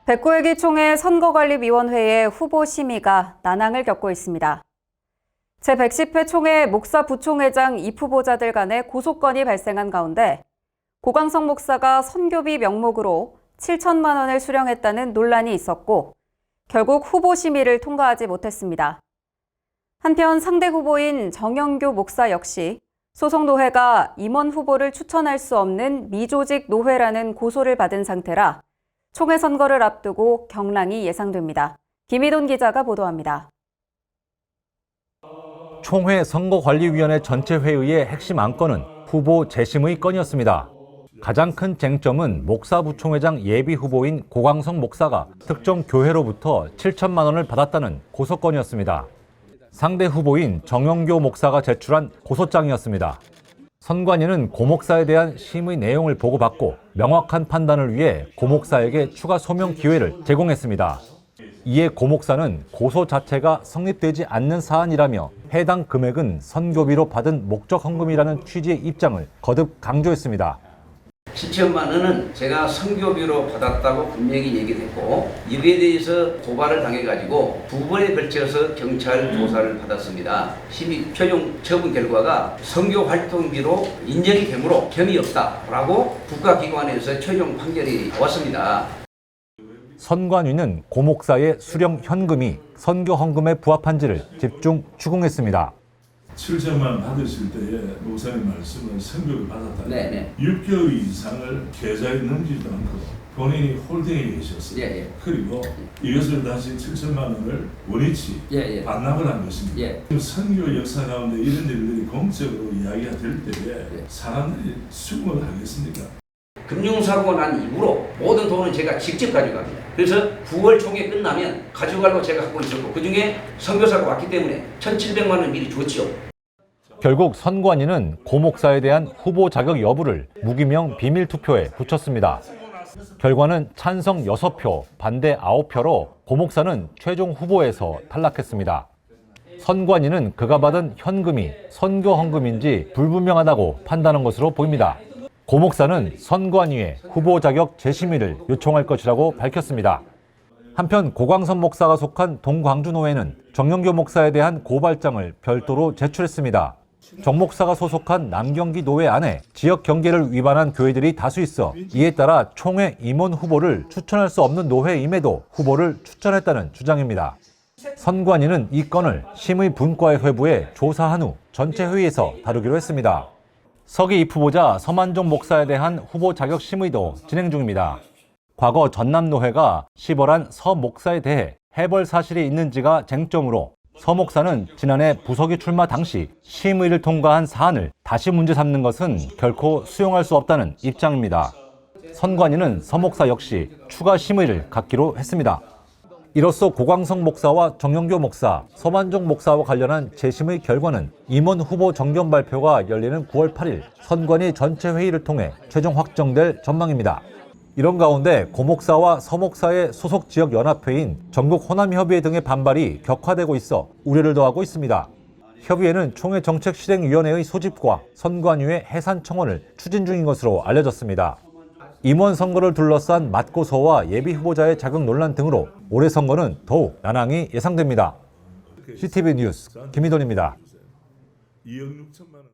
백구일기 총회 선거관리위원회의 후보 심의가 난항을 겪고 있습니다. 제110회 총회 목사 부총회장 입후보자들 간의 고소건이 발생한 가운데 고광석 목사가 선교비 명목으로 7천만 원을 수령했다는 논란이 있었고 결국 후보 심의를 통과하지 못했습니다. 한편 상대 후보인 정영교 목사 역시 소속 노회가 임원 후보를 추천할 수 없는 미조직 노회라는 고소를 받은 상태라 총회 선거를 앞두고 경랑이 예상됩니다. 김희돈 기자가 보도합니다. 총회 선거관리위원회 전체 회의의 핵심 안건은 후보 재심의 건이었습니다. 가장 큰 쟁점은 목사 부총회장 예비 후보인 고광석 목사가 특정 교회로부터 7천만 원을 받았다는 고소건이었습니다. 상대 후보인 정영교 목사가 제출한 고소장이었습니다. 선관위는 고 목사에 대한 심의 내용을 보고받고 명확한 판단을 위해 고 목사에게 추가 소명 기회를 제공했습니다. 이에 고 목사는 고소 자체가 성립되지 않는 사안이라며 해당 금액은 선교비로 받은 목적 헌금이라는 취지의 입장을 거듭 강조했습니다. 7천만 원은 제가 선교비로 받았다고 분명히 얘기했고 이에 대해서 고발을 당해가지고 2번에 걸쳐서 경찰 조사를 받았습니다. 심의 최종 처분 결과가 선교활동비로 인정이 되므로 혐의 없다라고 국가기관에서 최종 판결이 나왔습니다. 선관위는 고 목사의 수령 현금이 선교 헌금에 부합한지를 집중 추궁했습니다. 7천만 받으실 때에 목사님 말씀은 선교를 받았다. 네네. 6개월 이상을 계좌에 넘지도 않고 본인이 홀딩에 계셨어요. 예. 그리고 이것을 다시 7천만 원을 원위치 반납을 한 것입니다. 선교 역사 가운데 이런 일들이 공적으로 이야기가 될 때에 사람들이 수긍을 하겠습니까? 금융사고가 난 이후로 모든 돈은 제가 직접 가져갑니다. 그래서 9월 총회 끝나면 가져가려고 제가 갖고 있었고 그중에 선교사가 왔기 때문에 1,700만 원 미리 줬죠. 결국 선관위는 고 목사에 대한 후보 자격 여부를 무기명 비밀 투표에 붙였습니다. 결과는 찬성 6표, 반대 9표로 고 목사는 최종 후보에서 탈락했습니다. 선관위는 그가 받은 현금이 선교 헌금인지 불분명하다고 판단한 것으로 보입니다. 고 목사는 선관위에 후보 자격 재심의를 요청할 것이라고 밝혔습니다. 한편 고광석 목사가 속한 동광주노회는 정영교 목사에 대한 고발장을 별도로 제출했습니다. 정 목사가 소속한 남경기 노회 안에 지역 경계를 위반한 교회들이 다수 있어 이에 따라 총회 임원 후보를 추천할 수 없는 노회임에도 후보를 추천했다는 주장입니다. 선관위는 이 건을 심의 분과에 회부해 조사한 후 전체 회의에서 다루기로 했습니다. 서기 입후보자 서만종 목사에 대한 후보 자격 심의도 진행 중입니다. 과거 전남노회가 시벌한 서 목사에 대해 해벌 사실이 있는지가 쟁점으로 서 목사는 지난해 부서기 출마 당시 심의를 통과한 사안을 다시 문제 삼는 것은 결코 수용할 수 없다는 입장입니다. 선관위는 서 목사 역시 추가 심의를 갖기로 했습니다. 이로써 고광석 목사와 정영교 목사, 서만종 목사와 관련한 재심의 결과는 임원 후보 정견 발표가 열리는 9월 8일 선관위 전체 회의를 통해 최종 확정될 전망입니다. 이런 가운데 고 목사와 서 목사의 소속 지역 연합회인 전국 호남협의회 등의 반발이 격화되고 있어 우려를 더하고 있습니다. 협의회는 총회 정책실행위원회의 소집과 선관위의 해산 청원을 추진 중인 것으로 알려졌습니다. 임원 선거를 둘러싼 맞고소와 예비 후보자의 자격 논란 등으로 올해 선거는 더욱 난항이 예상됩니다. CTV 뉴스 김희돈입니다. 2억 6천만 원.